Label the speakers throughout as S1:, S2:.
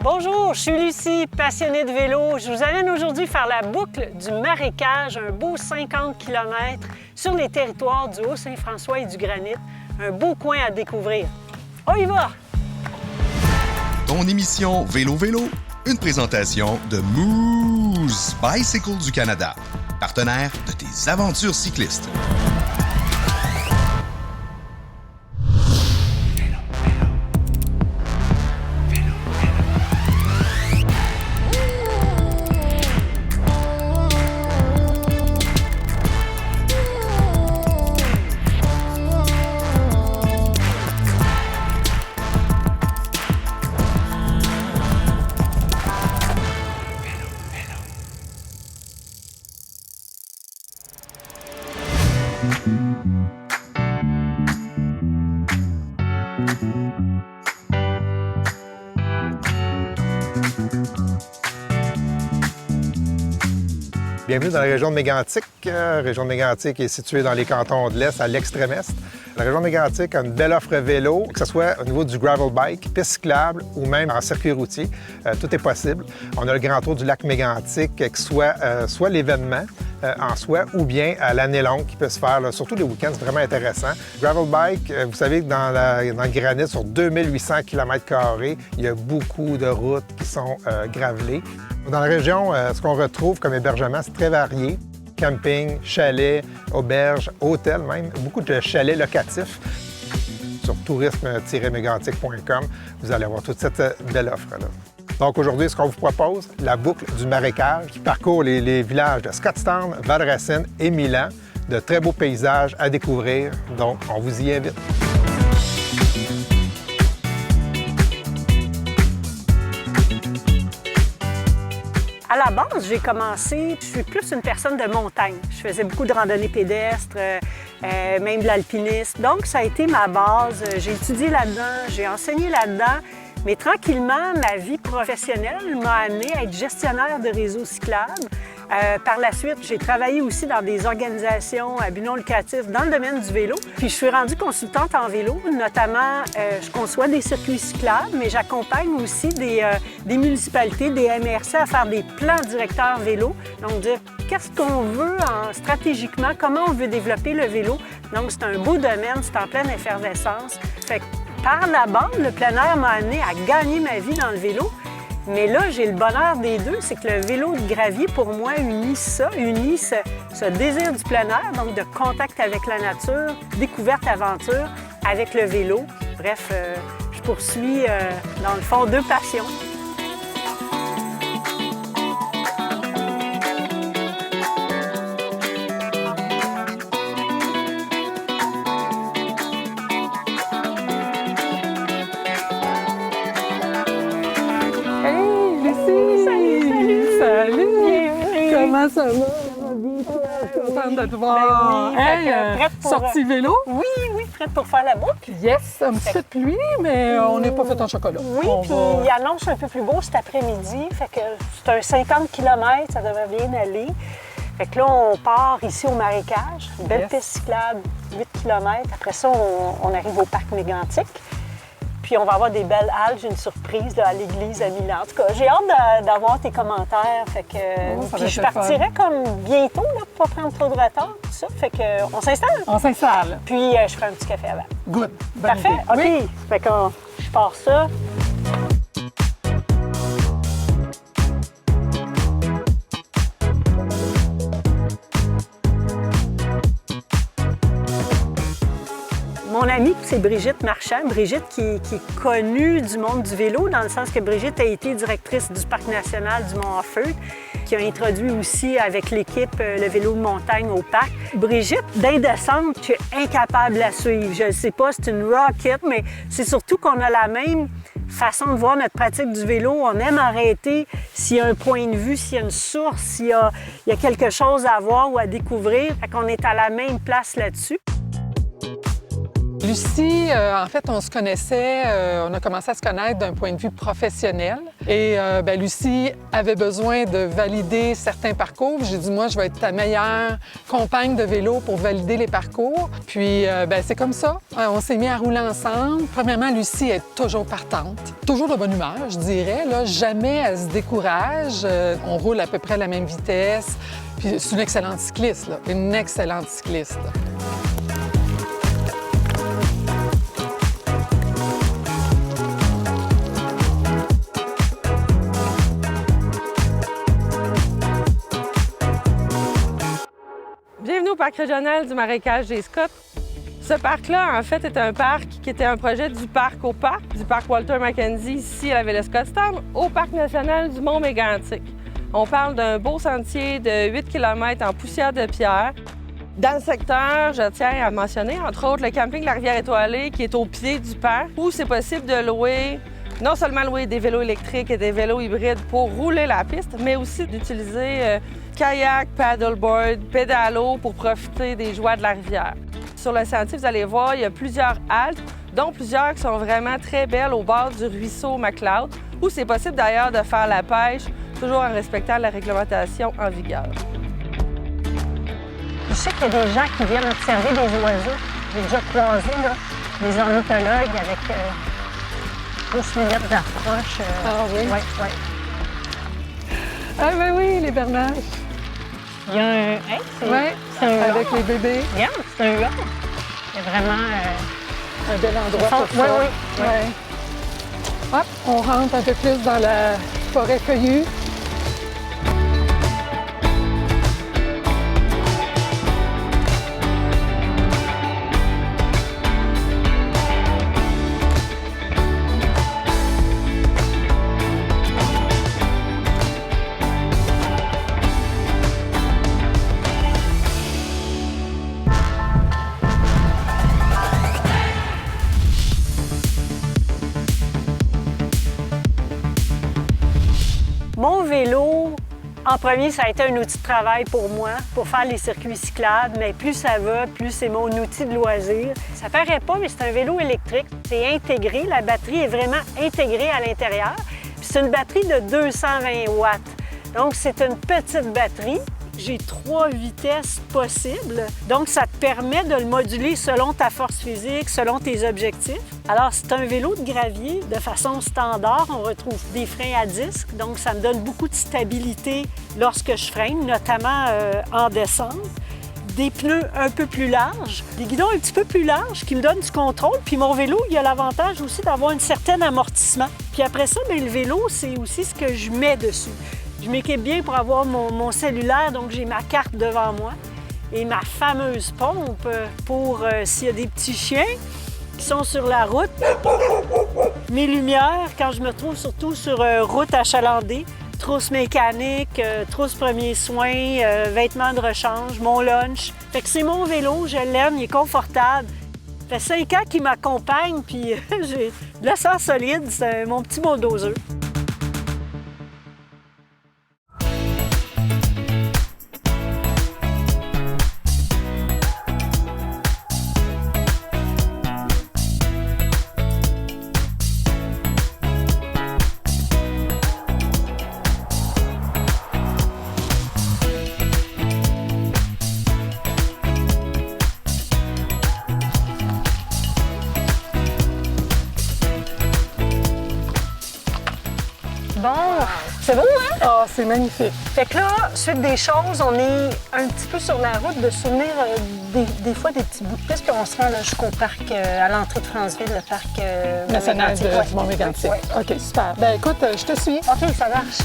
S1: Bonjour, je suis Lucie, passionnée de vélo. Je vous amène aujourd'hui faire la boucle du Marécage, un beau 50 km sur les territoires du Haut-Saint-François et du Granit. Un beau coin à découvrir. On y va!
S2: Ton émission Vélo, une présentation de Moose Bicycle du Canada, partenaire de tes aventures cyclistes.
S3: Bienvenue dans la région de Mégantic. La région de Mégantic est située dans les cantons de l'Est, à l'extrême Est. La région de Mégantic a une belle offre vélo, que ce soit au niveau du gravel bike, piste cyclable ou même en circuit routier. Tout est possible. On a le grand tour du lac Mégantic, qui soit l'événement en soi ou bien à l'année longue qui peut se faire, là, surtout les week-ends, c'est vraiment intéressant. Gravel bike, vous savez que dans le Granit, sur 2800 km², il y a beaucoup de routes qui sont gravelées. Dans la région, ce qu'on retrouve comme hébergement, c'est très varié. Camping, chalet, auberge, hôtel même, beaucoup de chalets locatifs. Sur tourisme-mégantic.com, vous allez avoir toute cette belle offre-là. Donc aujourd'hui, ce qu'on vous propose, la boucle du Marécage qui parcourt les villages de Scottstown, Val-Racine et Milan. De très beaux paysages à découvrir, donc on vous y invite.
S1: À la base, j'ai commencé, je suis plus une personne de montagne. Je faisais beaucoup de randonnées pédestres, même de l'alpinisme. Donc, ça a été ma base. J'ai étudié là-dedans, j'ai enseigné là-dedans. Mais tranquillement, ma vie professionnelle m'a amenée à être gestionnaire de réseaux cyclables. Par la suite, j'ai travaillé aussi dans des organisations à but non lucratif dans le domaine du vélo. Puis je suis rendue consultante en vélo, notamment je conçois des circuits cyclables, mais j'accompagne aussi des municipalités, des MRC à faire des plans directeurs vélo. Donc dire qu'est-ce qu'on veut stratégiquement, comment on veut développer le vélo. Donc c'est un beau domaine, c'est en pleine effervescence. Fait que par la bande, le plein air m'a amené à gagner ma vie dans le vélo. Mais là, j'ai le bonheur des deux, c'est que le vélo de gravier, pour moi, unit ce désir du plein air, donc de contact avec la nature, découverte, aventure avec le vélo. Bref, je poursuis, dans le fond, deux passions.
S4: Comment ça va? Je suis contente de te voir.
S1: Ben oui, prête pour...
S4: Sortie vélo?
S1: Oui, prête pour faire la boucle.
S4: Yes, un petit peu de pluie, mais on n'est pas fait en chocolat.
S1: Oui, puis il annonce un peu plus beau cet après-midi. Fait que c'est un 50 km, ça devrait bien aller. Fait que là, on part ici au Marécage. Belle piste cyclable, 8 km. Après ça, on arrive au parc Mégantic. Puis on va avoir des belles halles. J'ai une surprise là, à l'église à Milan. En tout cas, j'ai hâte d'avoir tes commentaires. Fait que, puis je partirai comme bientôt là, pour pas prendre trop de retard. Tout ça. Fait que, on s'installe.
S4: On s'installe.
S1: Puis je ferai un petit café avant.
S4: Good. Bonne
S1: Parfait.
S4: idée.
S1: OK.
S4: Oui.
S1: Fait que je pars ça. Mon amie, c'est Brigitte Marchand. Brigitte qui est connue du monde du vélo, dans le sens que Brigitte a été directrice du Parc national du Mont-Offeuille, qui a introduit aussi avec l'équipe le vélo de montagne au parc. Brigitte, d'indécente, je suis incapable de la suivre. Je ne sais pas, c'est une rocket, mais c'est surtout qu'on a la même façon de voir notre pratique du vélo. On aime arrêter s'il y a un point de vue, s'il y a une source, s'il y a quelque chose à voir ou à découvrir. Fait qu'on est à la même place là-dessus.
S4: Lucie, en fait, on se connaissait, on a commencé à se connaître d'un point de vue professionnel. Et Lucie avait besoin de valider certains parcours. J'ai dit, moi, je vais être ta meilleure compagne de vélo pour valider les parcours. Puis, c'est comme ça. On s'est mis à rouler ensemble. Premièrement, Lucie est toujours partante, toujours de bonne humeur, je dirais. Là, jamais elle se décourage. On roule à peu près à la même vitesse. Puis, c'est une excellente cycliste, là. Une excellente cycliste.
S5: Bienvenue au parc régional du marécage des Scotts. Ce parc-là, en fait, est un parc qui était un projet du parc au parc, du parc Walter Mackenzie, ici à la ville de Scottstown, au parc national du Mont-Mégantic. On parle d'un beau sentier de 8 km en poussière de pierre. Dans le secteur, je tiens à mentionner, entre autres, le camping de la Rivière-Étoilée, qui est au pied du parc, où c'est possible de louer, non seulement louer des vélos électriques et des vélos hybrides pour rouler la piste, mais aussi d'utiliser kayak, paddleboard, pédalo pour profiter des joies de la rivière. Sur le sentier, vous allez voir, il y a plusieurs haltes, dont plusieurs qui sont vraiment très belles au bord du ruisseau McLeod, où c'est possible d'ailleurs de faire la pêche, toujours en respectant la réglementation en vigueur.
S1: Je sais qu'il y a des gens qui viennent observer des oiseaux. J'ai déjà croisé là, des ornithologues avec 12 minutes d'approche.
S4: Ah oui?
S1: Oui, oui.
S4: Ah ben oui, les bernaches.
S1: Il y a un... Hey, c'est un
S4: avec
S1: huard.
S4: les bébés.
S1: Regarde, c'est un huard. Il y a vraiment...
S4: Un bel endroit pour ça.
S1: Oui, oui. Oui.
S4: Ouais. Hop, on rentre un peu plus dans la forêt feuillue.
S1: Mon vélo, en premier, ça a été un outil de travail pour moi, pour faire les circuits cyclables, mais plus ça va, plus c'est mon outil de loisir. Ça paraît pas, mais c'est un vélo électrique. C'est intégré, la batterie est vraiment intégrée à l'intérieur. Puis c'est une batterie de 220 watts. Donc, c'est une petite batterie. J'ai 3 vitesses possibles. Donc, ça te permet de le moduler selon ta force physique, selon tes objectifs. Alors, c'est un vélo de gravier de façon standard. On retrouve des freins à disque. Donc, ça me donne beaucoup de stabilité lorsque je freine, notamment en descente. Des pneus un peu plus larges, des guidons un petit peu plus larges qui me donnent du contrôle. Puis mon vélo, il a l'avantage aussi d'avoir un certain amortissement. Puis après ça, bien, le vélo, c'est aussi ce que je mets dessus. Je m'équipe bien pour avoir mon cellulaire, donc j'ai ma carte devant moi et ma fameuse pompe pour s'il y a des petits chiens qui sont sur la route. Mes lumières, quand je me trouve surtout sur route achalandée, trousse mécanique, trousse premiers soins, vêtements de rechange, mon lunch. Fait que c'est mon vélo, je l'aime, il est confortable. Ça fait 5 ans qu'il m'accompagne, puis j'ai de l'essence solide, c'est mon petit bulldozer. Bon, c'est beau, hein?
S4: Ah, c'est magnifique.
S1: Fait que là, suite des choses, on est un petit peu sur la route de souvenir des fois des petits bouts de piste, puis on se rend là, jusqu'au parc, à l'entrée de Franceville, le parc
S4: National du
S1: Ouais.
S4: Mont-Mégantic.
S1: Ouais.
S4: OK, super. Ben écoute, je te suis.
S1: OK, ça marche.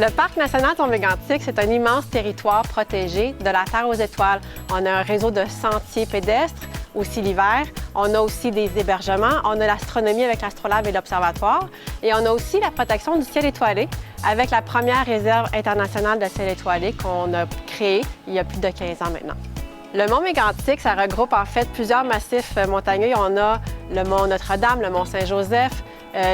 S6: Le Parc national Tombégantic, c'est un immense territoire protégé de la Terre aux étoiles. On a un réseau de sentiers pédestres, aussi l'hiver. On a aussi des hébergements. On a l'astronomie avec l'Astrolabe et l'Observatoire. Et on a aussi la protection du ciel étoilé avec la première réserve internationale de ciel étoilé qu'on a créée il y a plus de 15 ans maintenant. Le mont Mégantic, ça regroupe en fait plusieurs massifs montagneux. On a le mont Notre-Dame, le mont Saint-Joseph,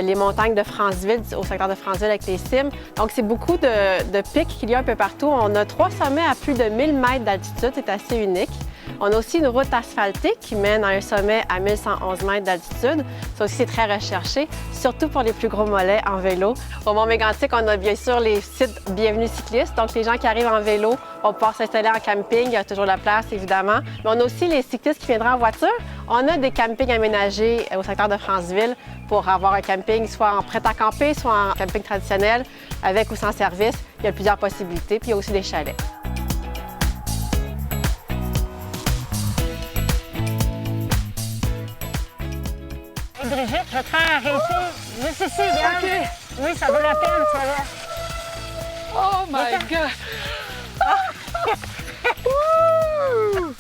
S6: les montagnes de Franceville, au secteur de Franceville avec les cimes. Donc, c'est beaucoup de pics qu'il y a un peu partout. On a 3 sommets à plus de 1000 mètres d'altitude. C'est assez unique. On a aussi une route asphaltée qui mène à un sommet à 1111 mètres d'altitude. Ça aussi, c'est très recherché, surtout pour les plus gros mollets en vélo. Au mont Mégantic, on a bien sûr les sites Bienvenue cyclistes. Donc, les gens qui arrivent en vélo vont pouvoir s'installer en camping. Il y a toujours la place, évidemment. Mais on a aussi les cyclistes qui viendraient en voiture. On a des campings aménagés au secteur de Franceville pour avoir un camping soit en prêt-à-camper, soit en camping traditionnel, avec ou sans service. Il y a plusieurs possibilités. Puis, il y a aussi des chalets.
S1: Brigitte, je vais te faire arrêter. Juste ici, regarde.
S4: OK.
S1: Oui, ça vaut la peine, ça va.
S4: Oh my God! Wouh!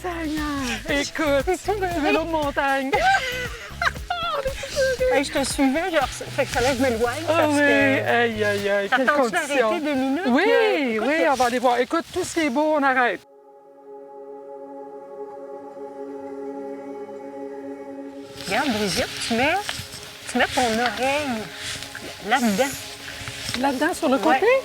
S4: Seigneur! Écoute, c'est un vélo de montagne.
S1: Hey, je te suivais, genre, fait que fallait que je m'éloigne.
S4: Ah
S1: parce
S4: oui,
S1: que...
S4: aïe, aïe, aïe, quelles
S1: T'attends-tu
S4: conditions.
S1: d'arrêter 2 minutes?
S4: Oui,
S1: Écoute,
S4: oui, on va aller voir. Écoute, tout ce qui est beau, on arrête.
S1: Regarde, Brigitte, tu mets ton oreille là-dedans.
S4: Là-dedans, sur le côté?
S1: Ouais.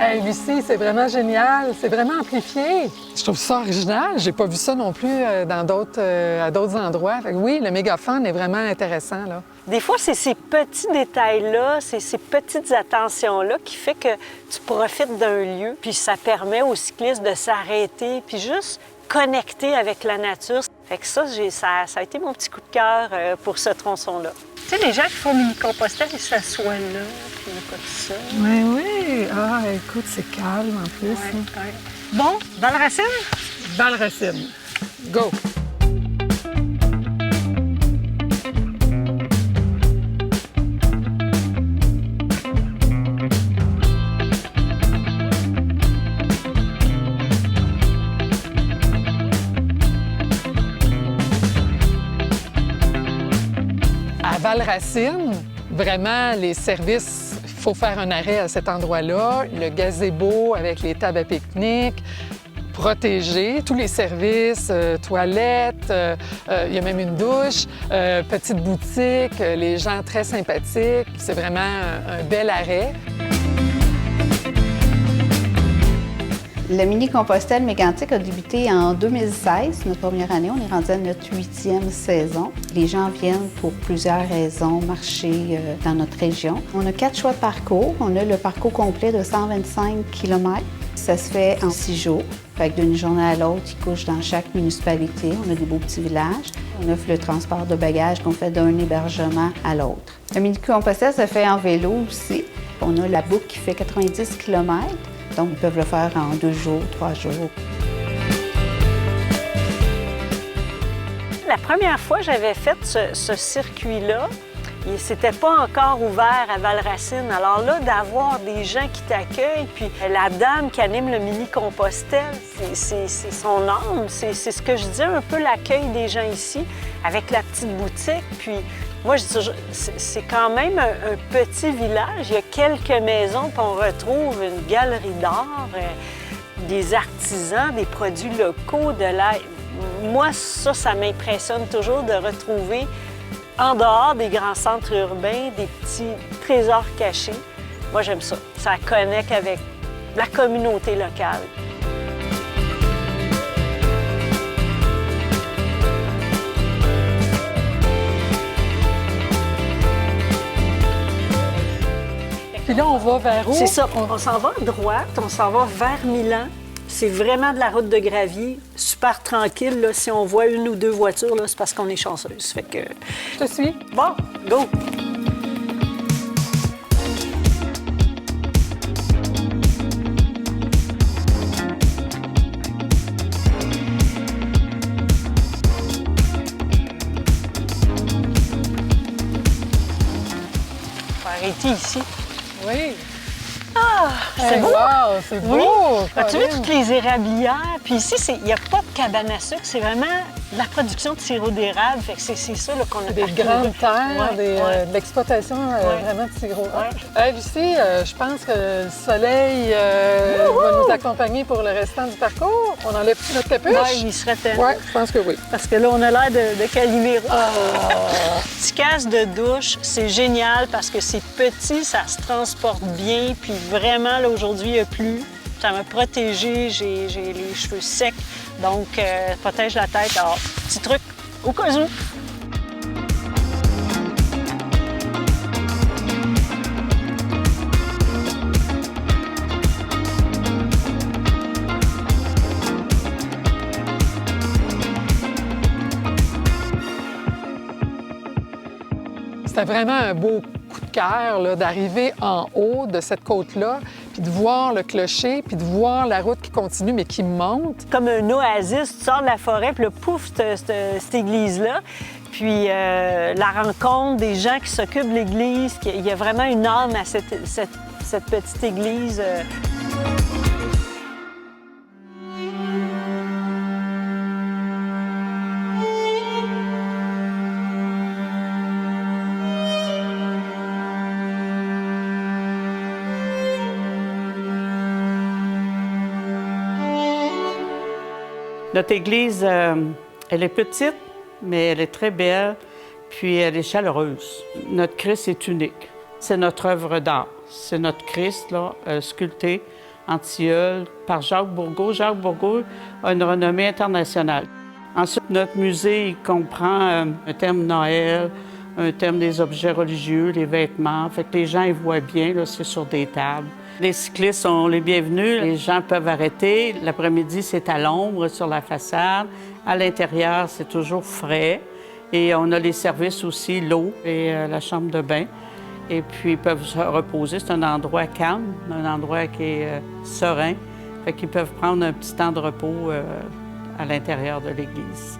S4: Hey, Lucie, c'est vraiment génial. C'est vraiment amplifié. Je trouve ça original. J'ai pas vu ça non plus à d'autres endroits. Fait que oui, le mégaphone est vraiment intéressant, là.
S1: Des fois, c'est ces petits détails-là, c'est ces petites attentions-là qui fait que tu profites d'un lieu, puis ça permet aux cyclistes de s'arrêter, puis juste connecter avec la nature. Fait que ça a été mon petit coup de cœur pour ce tronçon-là. Tu sais, les gens qui font mini-compostage, ils s'assoient là, puis ils écoutent ça.
S4: Oui, oui. Ah, écoute, c'est calme en plus.
S1: Ouais, ouais. Bon, Valracine?
S4: Valracine. Go! À Valracine, vraiment, les services, il faut faire un arrêt à cet endroit-là. Le gazebo avec les tables à pique-nique, protégé, tous les services, toilettes, il y a même une douche, petite boutique, les gens très sympathiques. C'est vraiment un bel arrêt.
S7: Le mini-Compostelle Mégantic a débuté en 2016, notre première année. On est rendu à notre 8e saison. Les gens viennent pour plusieurs raisons marcher dans notre région. On a 4 choix de parcours. On a le parcours complet de 125 km. Ça se fait en 6 jours. Fait que d'une journée à l'autre, ils couchent dans chaque municipalité. On a des beaux petits villages. On offre le transport de bagages qu'on fait d'un hébergement à l'autre. Le mini-Compostelle se fait en vélo aussi. On a la boucle qui fait 90 km. Donc, ils peuvent le faire en 2 jours, 3 jours.
S1: La première fois que j'avais fait ce circuit-là, il s'était pas encore ouvert à Valracine. Alors là, d'avoir des gens qui t'accueillent, puis la dame qui anime le mini-Compostelle, c'est son âme. C'est ce que je disais, un peu l'accueil des gens ici, avec la petite boutique. Puis moi, je dis, c'est quand même un petit village. Il y a quelques maisons, puis on retrouve une galerie d'art, des artisans, des produits locaux, de l'air. Moi, ça m'impressionne toujours de retrouver, en dehors des grands centres urbains, des petits trésors cachés. Moi, j'aime ça. Ça connecte avec la communauté locale.
S4: Puis là, on va vers où?
S1: C'est ça. On s'en va à droite, on s'en va vers Milan. C'est vraiment de la route de gravier, super tranquille. Là. Si on voit 1 ou 2 voitures, c'est parce qu'on est chanceuse. Fait que...
S4: Je te suis.
S1: Bon, go! arrêter ici.
S4: Oui.
S1: Ah, c'est beau!
S4: Wow, c'est beau!
S1: Oui. As-tu vu
S4: Colin?
S1: toutes les érablières? Puis ici, il n'y a pas de cabane à sucre, c'est vraiment la production de sirop d'érable. Fait que c'est ça là, qu'on a
S4: Des
S1: parcouru.
S4: grandes terres,
S1: Ouais.
S4: de l'exploitation
S1: Ouais.
S4: vraiment de sirop.
S1: Ouais.
S4: Lucie, je pense que le soleil va nous accompagner pour le restant du parcours. On enlève notre capuche?
S1: Oui, il serait temps.
S4: Oui, je pense que oui.
S1: Parce que là, on a l'air de Calimero. Petit casque de douche, c'est génial parce que c'est petit, ça se transporte bien. Puis vraiment, là, aujourd'hui, il n'y a plus. Ça m'a protégée, j'ai les cheveux secs, donc protège la tête. Alors, petit truc au cas où.
S4: C'était vraiment un beau coup de cœur là, d'arriver en haut de cette côte-là, puis de voir le clocher, puis de voir la route qui continue, mais qui monte.
S1: Comme un oasis, tu sors de la forêt, puis là, pouf, cette église-là. Puis la rencontre des gens qui s'occupent de l'église, il y a vraiment une âme à cette petite église.
S8: Notre église, elle est petite, mais elle est très belle, puis elle est chaleureuse. Notre Christ est unique. C'est notre œuvre d'art. C'est notre Christ, là, sculpté en tilleul par Jacques Bourgault. Jacques Bourgault a une renommée internationale. Ensuite, notre musée, il comprend un thème Noël, un thème des objets religieux, les vêtements. Fait que les gens, ils voient bien, là, c'est sur des tables. Les cyclistes sont les bienvenus. Les gens peuvent arrêter. L'après-midi, c'est à l'ombre sur la façade. À l'intérieur, c'est toujours frais. Et on a les services aussi, l'eau et la chambre de bain. Et puis, ils peuvent se reposer. C'est un endroit calme, un endroit qui est serein. Fait qu'ils peuvent prendre un petit temps de repos à l'intérieur de l'église.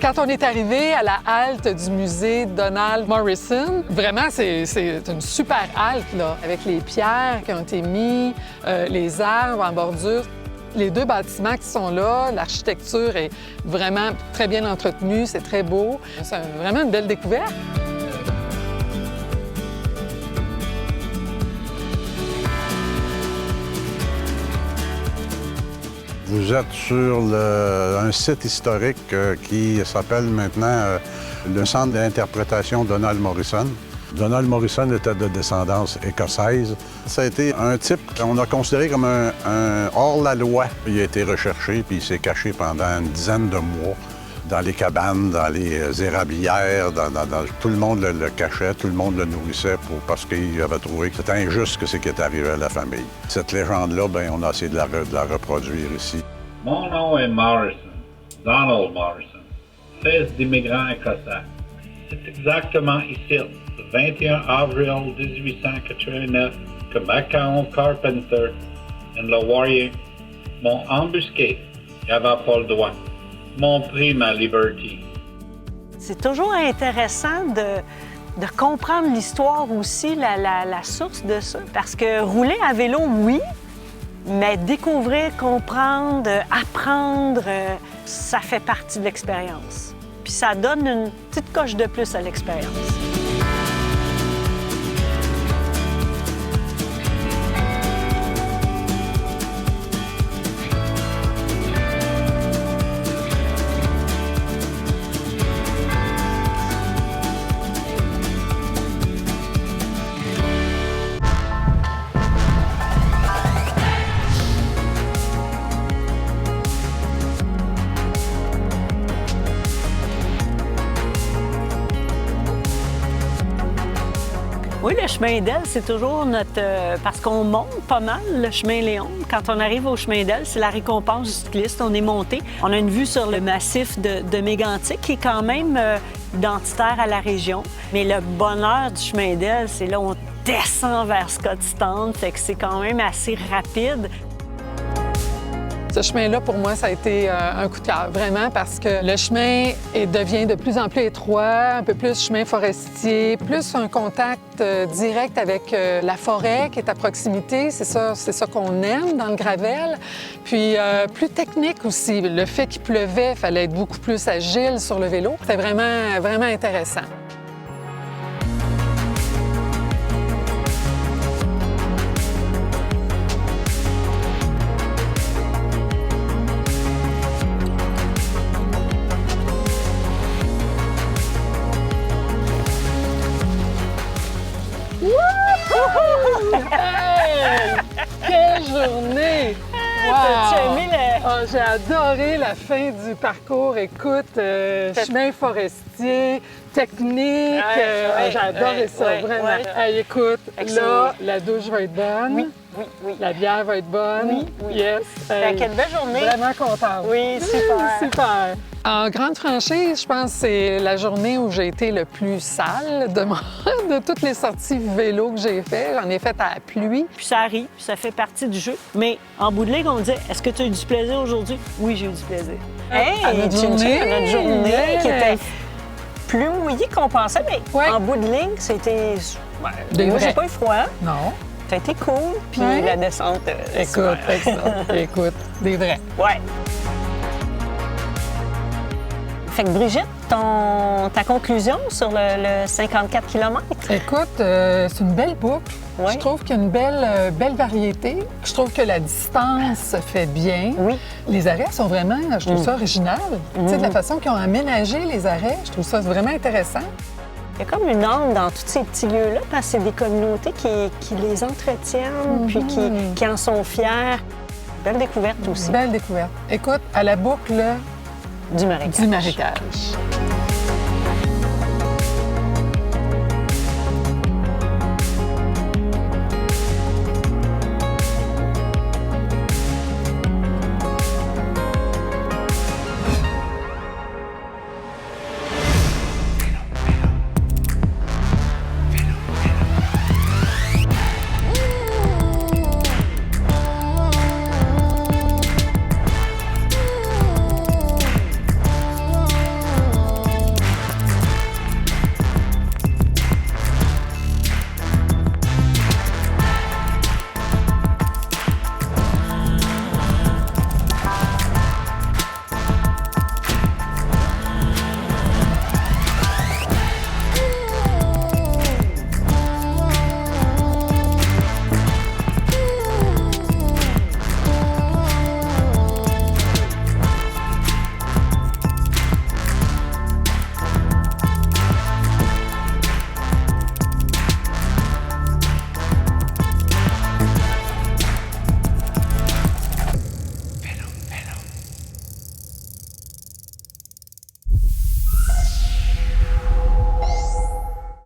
S4: Quand on est arrivé à la halte du musée Donald Morrison, vraiment, c'est une super halte, là, avec les pierres qui ont été mises, les arbres en bordure. Les deux bâtiments qui sont là, l'architecture est vraiment très bien entretenue, c'est très beau. C'est vraiment une belle découverte.
S9: Vous êtes sur un site historique qui s'appelle maintenant le Centre d'interprétation Donald Morrison. Donald Morrison était de descendance écossaise. Ça a été un type qu'on a considéré comme un hors-la-loi. Il a été recherché puis il s'est caché pendant une dizaine de mois dans les cabanes, dans les érablières. Tout le monde le cachait, tout le monde le nourrissait parce qu'il avait trouvé que c'était injuste ce qui est arrivé à la famille. Cette légende-là, on a essayé de la reproduire ici.
S10: Mon nom est Morrison, Donald Morrison, fils d'immigrants écossais. C'est exactement ici, le 21 avril 1889, que Macao Carpenter et le Warrior m'ont embusqué. J'avais pas le droit. M'ont pris ma liberté.
S1: C'est toujours intéressant de comprendre l'histoire aussi, la source de ça. Parce que rouler à vélo, oui, mais découvrir, comprendre, apprendre, ça fait partie de l'expérience. Puis ça donne une petite coche de plus à l'expérience. le chemin d'Elle, c'est toujours notre... parce qu'on monte pas mal le chemin Léon. Quand on arrive au chemin d'Elle, c'est la récompense du cycliste. On est monté. On a une vue sur le massif de Mégantic qui est quand même identitaire à la région. Mais le bonheur du chemin d'Elle, c'est là où on descend vers Scotstown. Fait que c'est quand même assez rapide.
S4: Ce chemin-là, pour moi, ça a été un coup de cœur, vraiment, parce que le chemin devient de plus en plus étroit, un peu plus chemin forestier, plus un contact direct avec la forêt qui est à proximité. C'est ça qu'on aime dans le gravel. Puis plus technique aussi. Le fait qu'il pleuvait, il fallait être beaucoup plus agile sur le vélo. C'était vraiment, vraiment intéressant. Hey! Quelle journée! Wow! Oh, j'ai adoré la fin du parcours. Écoute, chemin forestier, technique. J'ai adoré ça, vraiment.
S1: Ouais.
S4: Hey, écoute,
S1: excellent.
S4: là, la douche va être bonne.
S1: Oui.
S4: La bière va être bonne.
S1: Oui.
S4: Yes. Hey,
S1: Quelle belle journée.
S4: Vraiment contente.
S1: Oui, super.
S4: Super. En grande franchise, je pense que c'est la journée où j'ai été le plus sale de toutes les sorties vélo que j'ai fait. J'en ai fait à la pluie.
S1: Puis ça arrive, ça fait partie du jeu. Mais en bout de ligne, on disait, est-ce que tu as eu du plaisir aujourd'hui? Oui, j'ai eu du plaisir.
S4: À notre journée.
S1: À notre journée
S4: Yes.
S1: qui était plus mouillée qu'on pensait, mais
S4: Ouais.
S1: en bout de ligne, c'était...
S4: Des
S1: moi,
S4: vrais.
S1: j'ai pas eu froid.
S4: Non.
S1: Ça a été cool. Puis
S4: Ouais.
S1: la descente...
S4: Écoute, écoute, des vrais.
S1: Ouais. Fait que Brigitte, ta conclusion sur le 54 km?
S4: Écoute, c'est une belle boucle.
S1: Ouais.
S4: Je trouve qu'il y a une belle variété. Je trouve que la distance se fait bien.
S1: Oui.
S4: Les arrêts sont vraiment, je trouve ça original. Tu sais, de la façon qu'ils ont aménagé les arrêts, je trouve ça vraiment intéressant.
S1: Il y a comme une âme dans tous ces petits lieux-là, parce que c'est des communautés qui les entretiennent, puis qui en sont fiers. Belle découverte aussi.
S4: Belle découverte. Écoute, à la boucle
S1: Du marécage.
S4: du marécage.